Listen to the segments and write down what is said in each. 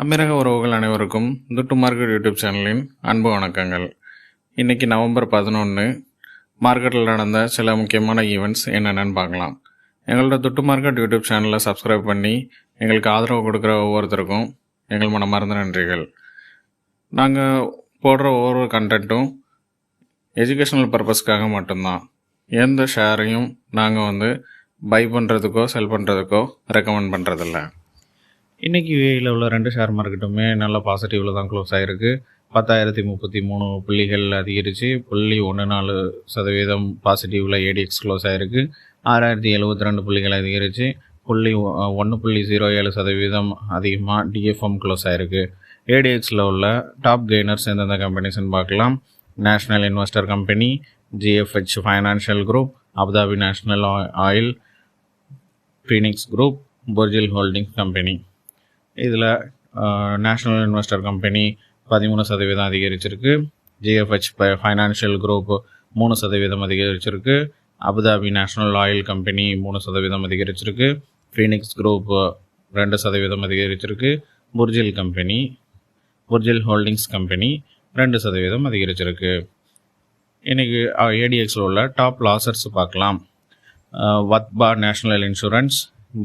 அமீரக உறவுகள் அனைவருக்கும் துட்டு மார்க்கெட் யூடியூப் சேனலின் அன்பு வணக்கங்கள். இன்றைக்கி நவம்பர் 11 மார்க்கெட்டில் நடந்த சில முக்கியமான ஈவெண்ட்ஸ் என்னென்னு பார்க்கலாம். எங்களோட துட்டு மார்க்கெட் யூடியூப் சேனலை சப்ஸ்கிரைப் பண்ணி எங்களுக்கு ஆதரவு கொடுக்குற ஒவ்வொருத்தருக்கும் எங்கள் மனமார்ந்த நன்றிகள். நாங்கள் போடுற ஒவ்வொரு கண்டென்ட்டும் எஜுகேஷனல் பர்பஸ்க்காக மட்டும்தான். எந்த ஷேரையும் நாங்கள் பை பண்ணுறதுக்கோ செல் பண்ணுறதுக்கோ ரெக்கமெண்ட் பண்ணுறதில்ல. இன்றைக்கி யூஏஇயில் உள்ள 2 ஷேர் மார்க்கெட்டுமே நல்ல பாசிட்டிவில் தான் க்ளோஸ் ஆகிருக்கு. 10,033 புள்ளிகள் அதிகரித்து 0.14% பாசிட்டிவில் ஏடிஎக்ஸ் க்ளோஸ் ஆகிருக்கு. 6,072 புள்ளிகள் அதிகரித்து 1.07% அதிகமாக டிஎஃப்எம் க்ளோஸ் ஆகிருக்கு. ஏடிஎக்ஸில் உள்ள டாப் கெய்னர்ஸ் எந்தெந்த கம்பெனிஸ்ன்னு பார்க்கலாம். National investor company, GFH financial group, Abu Dhabi national oil, phoenix group, Burjeel holdings company. இதில் நேஷ்னல் இன்வெஸ்டர் கம்பெனி 13% அதிகரிச்சிருக்கு. ஜிஎஃப்ஹெச் ஃபைனான்ஷியல் குரூப் 3% அதிகரிச்சிருக்கு. அபுதாபி நேஷ்னல் ஆயில் கம்பெனி 3% அதிகரிச்சிருக்கு. ஃபீனிக்ஸ் குரூப் 2% அதிகரிச்சிருக்கு. புர்ஜில் ஹோல்டிங்ஸ் கம்பெனி 2% அதிகரிச்சிருக்கு. இன்றைக்கி ஏடிஎக்ஸில் உள்ள டாப் லாசர்ஸ் பார்க்கலாம். Wathba national insurance,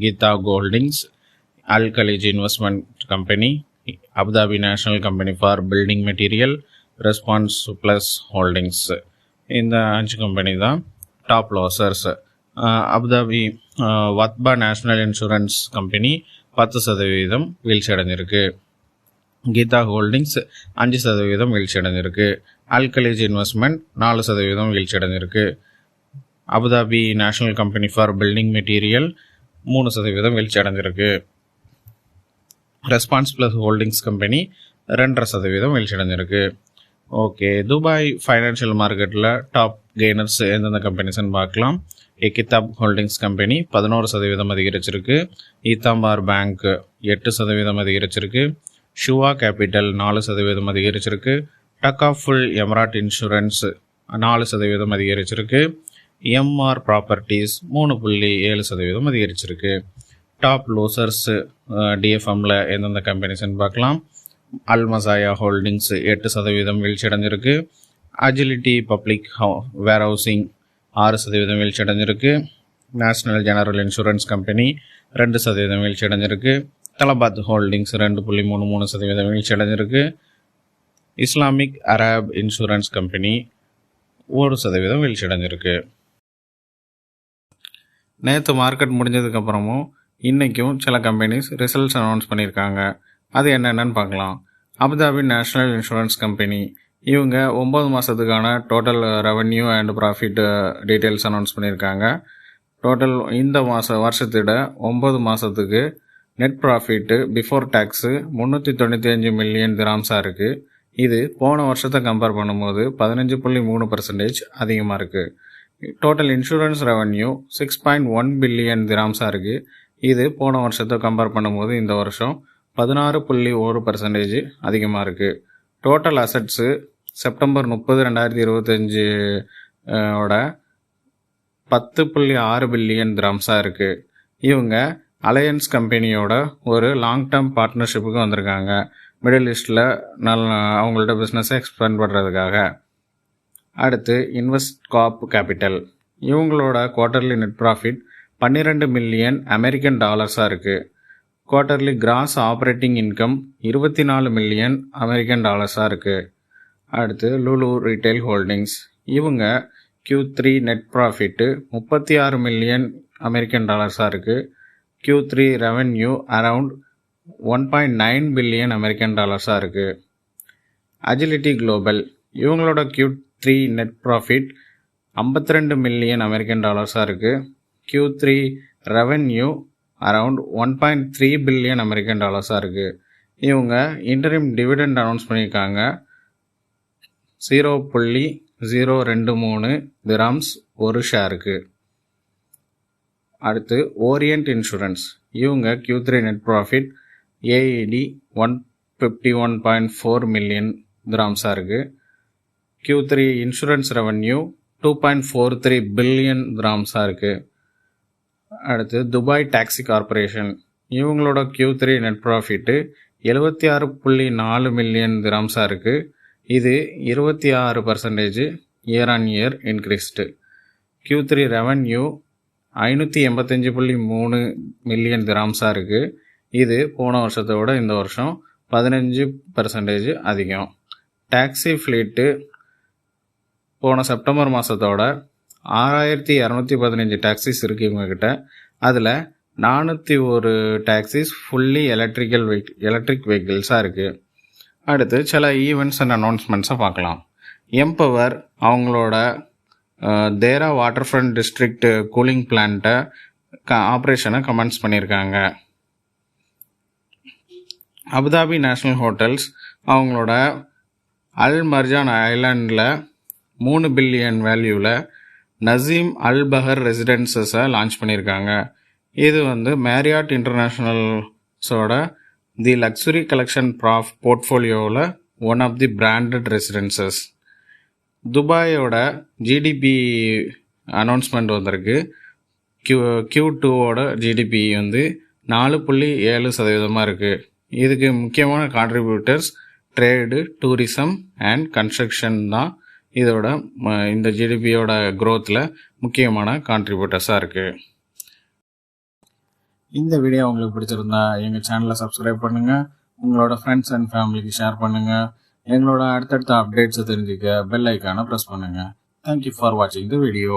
Ghitha holdings, Al Khaleej investment company, Abu Dhabi national company for building material, response plus holdings. இந்த 5 company தான் top losers. Abu Dhabi Wathba national insurance company 10% வீழ்ச்சி அடைஞ்சிருக்கு. Geetha holdings 5% வீழ்ச்சி அடைஞ்சிருக்கு. அல்கலிஜ் இன்வெஸ்ட்மெண்ட் 4% வீழ்ச்சி அடைஞ்சிருக்கு. Abu Dhabi national company for building material 3% வீழ்ச்சி அடைஞ்சிருக்கு. ரெஸ்பான்ஸ் ப்ளஸ் ஹோல்டிங்ஸ் கம்பெனி 2.5% வீழ்ச்சி அடைஞ்சிருக்கு. ஓகே, துபாய் ஃபைனான்ஷியல் மார்க்கெட்டில் டாப் கெய்னர்ஸ் எந்தெந்த கம்பெனிஸ்ன்னு பார்க்கலாம். எகிதாப் ஹோல்டிங்ஸ் கம்பெனி 11% அதிகரிச்சிருக்கு. ஈத்தாம்பார் பேங்க் 8% அதிகரிச்சிருக்கு. ஷுவா கேபிட்டல் 4% அதிகரிச்சிருக்கு. டக்காஃபுல் எமராட் இன்சூரன்ஸ் 4% அதிகரிச்சிருக்கு. எம்ஆர் ப்ராப்பர்ட்டிஸ் 3.7% அதிகரிச்சிருக்கு. டாப் லூசர்ஸ் டிஎஃப்எம்மில் எந்தெந்த கம்பெனிஸ்ன்னு பார்க்கலாம். அல்மசாயா ஹோல்டிங்ஸ் 8% வீழ்ச்சி அடைஞ்சிருக்கு. அஜிலிட்டி பப்ளிக் வேர்ஹவுசிங் 6% வீழ்ச்சி அடைஞ்சிருக்கு. நேஷ்னல் ஜெனரல் இன்சூரன்ஸ் கம்பெனி 2% வீழ்ச்சி அடைஞ்சிருக்கு. தலபாத் ஹோல்டிங்ஸ் 2.33% வீழ்ச்சி அடைஞ்சிருக்கு. இஸ்லாமிக் அரப் இன்சூரன்ஸ் கம்பெனி 1% வீழ்ச்சி அடைஞ்சிருக்கு. நேற்று மார்க்கெட் முடிஞ்சதுக்கப்புறமும் இன்றைக்கும் சில கம்பெனிஸ் ரிசல்ட்ஸ் அனௌன்ஸ் பண்ணியிருக்காங்க. அது என்னென்னு பார்க்கலாம். அபுதாபி நேஷ்னல் இன்சூரன்ஸ் கம்பெனி இவங்க 9 மாதத்துக்கான total revenue and profit details announce பண்ணியிருக்காங்க. டோட்டல் இந்த வருஷத்தோட 9 மாதத்துக்கு net profit before tax 395 million திராம்ஸாக இருக்குது. இது போன வருஷத்தை கம்பேர் பண்ணும்போது 15.3% அதிகமாக இருக்குது. டோட்டல் இன்சூரன்ஸ் ரெவன்யூ 6.1 பில்லியன் திராம்ஸாக இருக்குது. இது போன வருஷத்தை கம்பேர் பண்ணும்போது இந்த வருஷம் 16.1% அதிகமாக இருக்குது. டோட்டல் அசட்ஸு செப்டம்பர் 30, 2025 10.6 பில்லியன் திராம்ஸாக இருக்குது. இவங்க அலையன்ஸ் கம்பெனியோட ஒரு லாங் டேர்ம் பார்ட்னர்ஷிப்புக்கு வந்திருக்காங்க. மிடில் ஈஸ்டில் அவங்களோட பிஸ்னஸை எக்ஸ்பேண்ட் பண்ணுறதுக்காக. அடுத்து இன்வெஸ்ட் காப் கேபிட்டல் இவங்களோட quarterly net profit 12 million American டாலர்ஸாக இருக்குது. Quarterly gross operating income 24 million American டாலர்ஸாக இருக்குது. அடுத்து லுலு ரீட்டைல் ஹோல்டிங்ஸ் இவங்க Q3 net profit 36 million American டாலர்ஸாக இருக்குது. Q3 revenue around 1.9 billion American டாலர்ஸாக இருக்குது. அஜிலிட்டி குளோபல் இவங்களோட Q3 net profit 52 million American டாலர்ஸாக இருக்குது. Q3 revenue around 1.3 billion American டாலர்ஸாக இருக்குது. இவங்க இன்டரிம் டிவிடெண்ட் அனௌன்ஸ் பண்ணியிருக்காங்க. 0.023 திராம்ஸ் ஒரு ஷேருக்கு. அடுத்து ஓரியன்ட் இன்சூரன்ஸ் இவங்க Q3 net profit AED 151.4 million திராம்ஸாக இருக்குது. Q3 இன்சூரன்ஸ் ரெவென்யூ 2.43 பில்லியன் திராம்ஸாக இருக்குது. அடுத்து துபாய் டாக்ஸி கார்பரேஷன் இவங்களோட Q3 நெட் ப்ராஃபிட்டு 76.4 மில்லியன் திரம்ஸாக இருக்குது. இது 26% year on year increased. Q3 revenue 585.3 million திரம்ஸாக இருக்குது. இது போன வருஷத்தோட இந்த வருஷம் 15% அதிகம். டாக்ஸி ஃப்ளீட்டு போன செப்டம்பர் மாதத்தோட 6215 டாக்ஸிஸ் இருக்குது இவங்கக்கிட்ட. அதில் 401 டாக்ஸிஸ் ஃபுல்லி எலக்ட்ரிக் வெஹிக்கிள்ஸாக இருக்குது. அடுத்து சில ஈவெண்ட்ஸ் அண்ட் அனௌன்ஸ்மெண்ட்ஸை பார்க்கலாம். எம்பவர் அவங்களோட Deira water front district cooling பிளான்ட்டை ஆப்ரேஷனை கமென்ஸ் பண்ணியிருக்காங்க. அபுதாபி நேஷ்னல் ஹோட்டல்ஸ் அவங்களோட அல் மர்ஜான் ஐலாண்டில் 3 பில்லியன் வேல்யூவில் நசீம் அல் பஹர் ரெசிடென்சஸை லான்ச் பண்ணியிருக்காங்க. இது மேரியாட் இன்டர்நேஷ்னல்ஸோட தி லக்ஸுரி கலெக்ஷன் போர்ட்ஃபோலியோவில் one of the branded residences. துபாயோட ஜிடிபி அனௌன்ஸ்மெண்ட் வந்திருக்கு. Q2ஓட ஜிடிபி 4.7% இருக்குது. இதுக்கு முக்கியமான contributors trade, tourism and construction தான் இந்த ஜிடிபியோட க்ரோத்தில் முக்கியமான கான்ட்ரிபியூட்டர்ஸாக இருக்குது. இந்த வீடியோ உங்களுக்கு பிடிச்சிருந்தா எங்கள் சேனலை சப்ஸ்கிரைப் பண்ணுங்கள், உங்களோட ஃப்ரெண்ட்ஸ் அண்ட் ஃபேமிலிக்கு ஷேர் பண்ணுங்கள். எங்களோட அடுத்தடுத்த அப்டேட்ஸை தெரிஞ்சுக்க பெல் ஐக்கானை ப்ரெஸ் பண்ணுங்கள். தேங்க்யூ ஃபார் வாட்சிங் த வீடியோ.